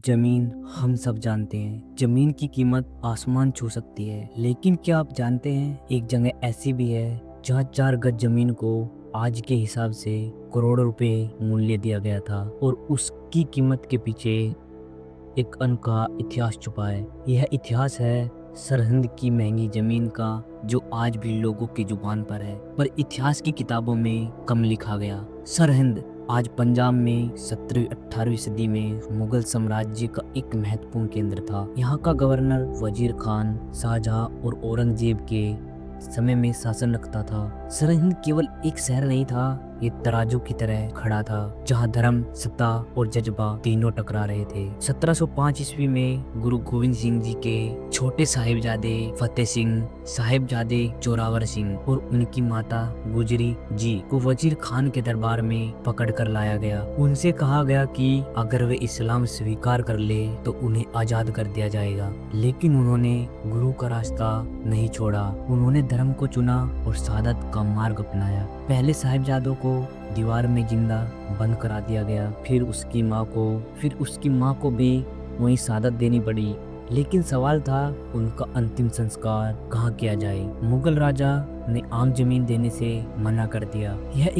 जमीन हम सब जानते हैं, जमीन की कीमत आसमान छू सकती है। लेकिन क्या आप जानते हैं एक जगह ऐसी भी है जहाँ 4 गज जमीन को आज के हिसाब से करोड़ों रुपए मूल्य दिया गया था और उसकी कीमत के पीछे एक अनकहा इतिहास छुपा है। यह इतिहास है सरहंद की महंगी जमीन का, जो आज भी लोगों की जुबान पर है, पर इतिहास की किताबों में कम लिखा गया। सरहंद आज पंजाब में 17वीं-18वीं सदी में मुगल साम्राज्य का एक महत्वपूर्ण केंद्र था। यहाँ का गवर्नर वजीर खान शाहजहां और औरंगजेब के समय में शासन रखता था। सरहिंद केवल एक शहर नहीं था, ये तराजू की तरह खड़ा था जहाँ धर्म, सत्ता और जज्बा तीनों टकरा रहे थे। 1705 ईस्वी में गुरु गोविंद सिंह जी के छोटे साहिबजादे फतेह सिंह, साहिबजादे जोरावर सिंह और उनकी माता गुजरी जी को वजीर खान के दरबार में पकड़ कर लाया गया। उनसे कहा गया कि अगर वे इस्लाम स्वीकार कर ले तो उन्हें आजाद कर दिया जाएगा। लेकिन उन्होंने गुरु का रास्ता नहीं छोड़ा। उन्होंने धर्म को चुना और शहादत का मार्ग अपनाया। पहले साहिबजादों को दीवार में जिंदा बंद करा दिया गया, फिर उसकी माँ को भी वही शहादत देनी पड़ी। लेकिन सवाल था उनका अंतिम संस्कार कहाँ किया जाए। मुगल राजा ने आम जमीन देने से मना कर दिया। यह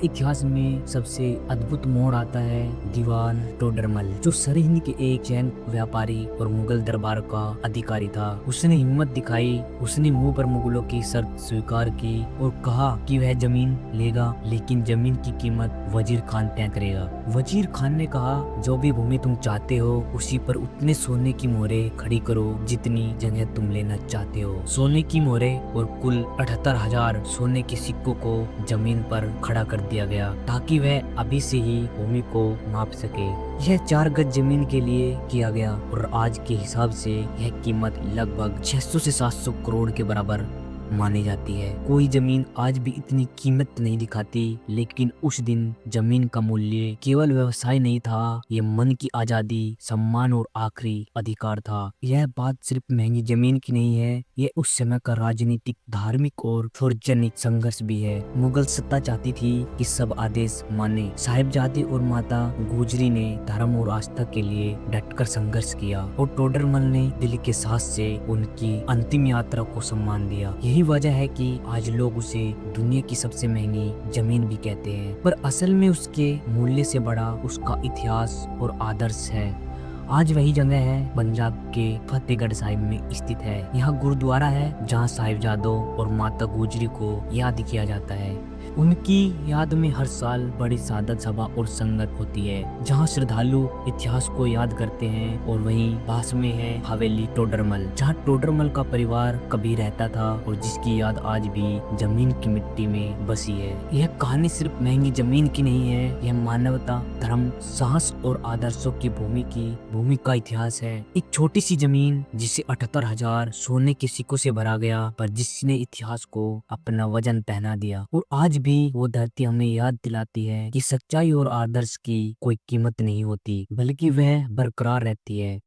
इतिहास में सबसे अद्भुत मोड़ आता है दीवान टोडरमल, जो सरहिंद के एक जैन व्यापारी और मुगल दरबार का अधिकारी था। उसने हिम्मत दिखाई, उसने मुंह पर मुगलों की शर्त स्वीकार की और कहा कि वह जमीन लेगा, लेकिन जमीन की कीमत वजीर खान तय करेगा। वजीर खान ने कहा, जो भी भूमि तुम चाहते हो उसी पर उतने सोने की मोहरें खड़ी करो जितनी जगह तुम लेना चाहते हो। सोने की मोहरें और कुल 78,000 सोने के सिक्कों को जमीन पर खड़ा कर दिया गया ताकि वह अभी से ही भूमि को माप सके। यह 4 गज जमीन के लिए किया गया और आज के हिसाब से यह कीमत लगभग 600 से 700 करोड़ के बराबर मानी जाती है। कोई जमीन आज भी इतनी कीमत नहीं दिखाती, लेकिन उस दिन जमीन का मूल्य केवल व्यवसाय नहीं था, ये मन की आजादी, सम्मान और आखिरी अधिकार था। यह बात सिर्फ महंगी जमीन की नहीं है, ये उस समय का राजनीतिक, धार्मिक और सार्वजनिक संघर्ष भी है। मुगल सत्ता चाहती थी कि सब आदेश माने। साहिबजादे और माता गुजरी ने धर्म और आस्था के लिए डटकर संघर्ष किया और टोडरमल ने दिल के साहस से उनकी अंतिम यात्रा को सम्मान दिया। यही वजह है कि आज लोग उसे दुनिया की सबसे महंगी जमीन भी कहते हैं, पर असल में उसके मूल्य से बड़ा उसका इतिहास और आदर्श है। आज वही जगह है पंजाब के फतेहगढ़ साहिब में स्थित है। यहाँ गुरुद्वारा है जहाँ साहिबजादों और माता गुजरी को याद किया जाता है। उनकी याद में हर साल बड़ी शहादत सभा और संगत होती है जहाँ श्रद्धालु इतिहास को याद करते हैं। और वहीं पास में है हवेली टोडरमल, जहाँ टोडरमल का परिवार कभी रहता था और जिसकी याद आज भी जमीन की मिट्टी में बसी है। यह कहानी सिर्फ महंगी जमीन की नहीं है, यह मानवता, धर्म, साहस और आदर्शों की भूमि का इतिहास है। एक छोटी सी जमीन जिसे 78,000 सोने के सिक्कों से भरा गया, पर जिसने इतिहास को अपना वजन पहना दिया। और आज भी वो धरती हमें याद दिलाती है कि सच्चाई और आदर्श की कोई कीमत नहीं होती, बल्कि वह बरकरार रहती है।